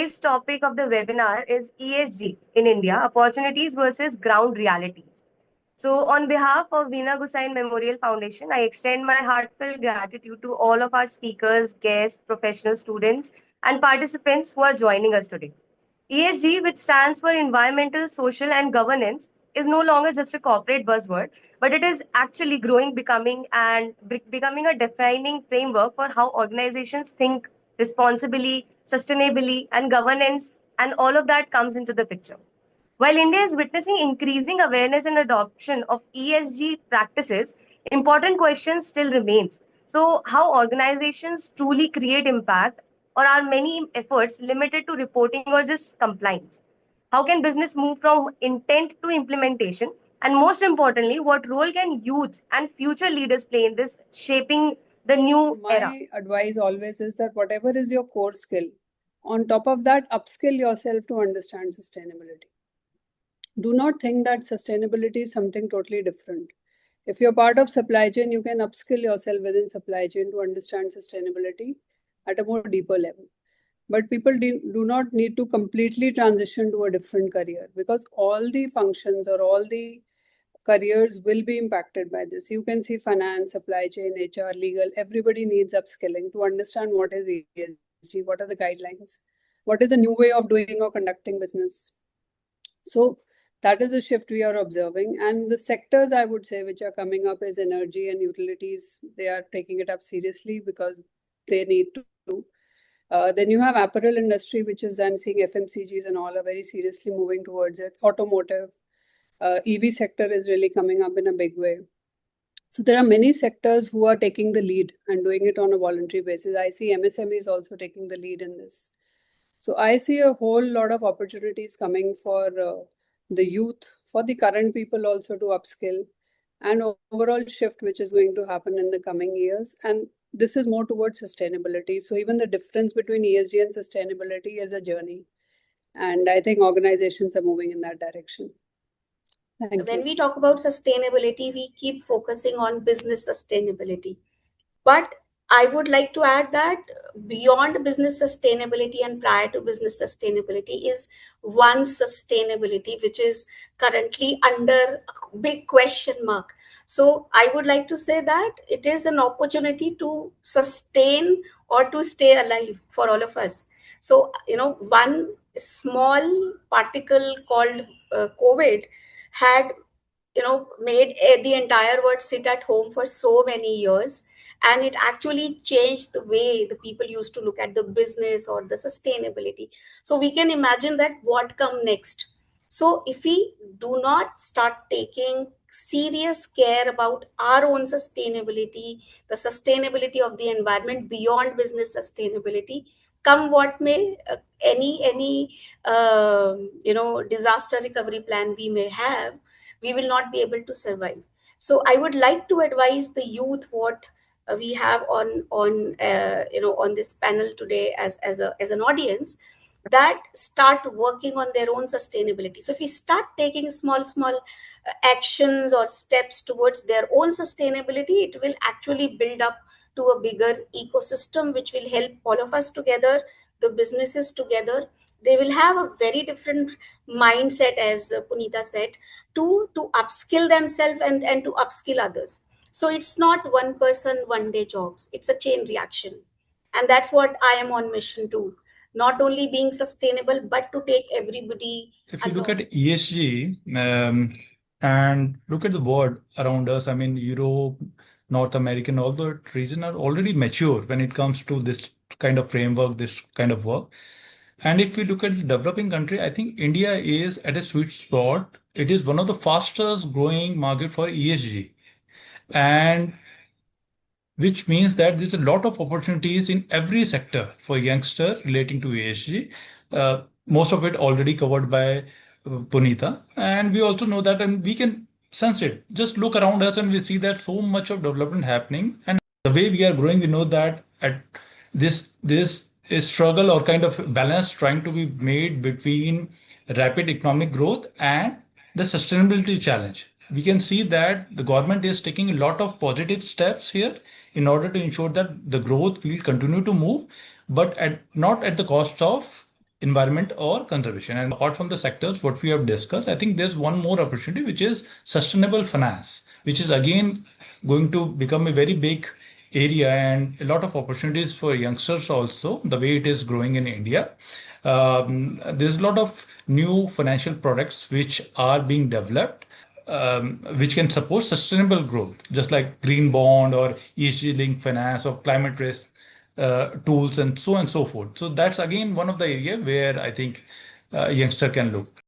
Today's topic of the webinar is ESG in India, opportunities versus ground realities. So, on behalf of Veena Gusain Memorial Foundation, I extend my heartfelt gratitude to all of our speakers, guests, professional students, and participants who are joining us today. ESG, which stands for Environmental, Social, and Governance, is no longer just a corporate buzzword, but it is actually growing, becoming a defining framework for how organizations think responsibly, sustainably, and governance, and all of that comes into the picture. While India is witnessing increasing awareness and adoption of ESG practices, important questions still remains. So, how organizations truly create impact, or are many efforts limited to reporting or just compliance? How can business move from intent to implementation? And most importantly, what role can youth and future leaders play in this shaping the new era? My advice always is that whatever is your core skill, on top of that, upskill yourself to understand sustainability. Do not think that sustainability is something totally different. If you're part of supply chain, you can upskill yourself within supply chain to understand sustainability at a more deeper level. But people do not need to completely transition to a different career, because all the functions or all the careers will be impacted by this. You can see finance, supply chain, HR, legal, everybody needs upskilling to understand what is ESG, what are the guidelines, what is the new way of doing or conducting business. So that is a shift we are observing. And the sectors, I would say, which are coming up is energy and utilities. They are taking it up seriously because they need to. Then you have apparel industry, which is, I'm seeing FMCGs and all are very seriously moving towards it. Automotive, EV sector is really coming up in a big way. So there are many sectors who are taking the lead and doing it on a voluntary basis. I see MSME is also taking the lead in this. So I see a whole lot of opportunities coming for the youth, for the current people also to upskill, and overall shift which is going to happen in the coming years. And this is more towards sustainability. So even the difference between ESG and sustainability is a journey. And I think organizations are moving in that direction. When we talk about sustainability, we keep focusing on business sustainability. But I would like to add that beyond business sustainability and prior to business sustainability is one sustainability, which is currently under a big question mark. So I would like to say that it is an opportunity to sustain or to stay alive for all of us. So, one small particle called COVID had made the entire world sit at home for so many years, and it actually changed the way the people used to look at the business or the sustainability. So we can imagine that what come next. So if we do not start taking serious care about our own sustainability, the sustainability of the environment beyond business sustainability, come what may, any disaster recovery plan we may have, we will not be able to survive. So I would like to advise the youth what we have on this panel today as an audience, that start working on their own sustainability. So if we start taking small actions or steps towards their own sustainability, it will actually build up to a bigger ecosystem which will help all of us together, the businesses together. They will have a very different mindset, as Punita said, to upskill themselves and to upskill others. So it's not one person, one day jobs. It's a chain reaction. And that's what I am on mission to. Not only being sustainable, but to take everybody If you along. look at ESG and look at the world around us, I mean, Europe, North America, all the region are already mature when it comes to this kind of framework, this kind of work. And if we look at the developing country, I think India is at a sweet spot. It is one of the fastest growing market for ESG. And which means that there's a lot of opportunities in every sector for youngster relating to ESG. Most of it already covered by Punita. And we also know that, and we can sense it. Just look around us and we see that so much of development happening. And the way we are growing, we know that at this is struggle or kind of balance trying to be made between rapid economic growth and the sustainability challenge. We can see that the government is taking a lot of positive steps here in order to ensure that the growth will continue to move, but not at the cost of environment or conservation. And apart from the sectors, what we have discussed, I think there's one more opportunity, which is sustainable finance, which is again going to become a very big area and a lot of opportunities for youngsters also, the way it is growing in India. There's a lot of new financial products which are being developed, which can support sustainable growth, just like green bond or ESG linked finance or climate risk tools and so on and so forth. So that's again one of the area where I think youngster can look.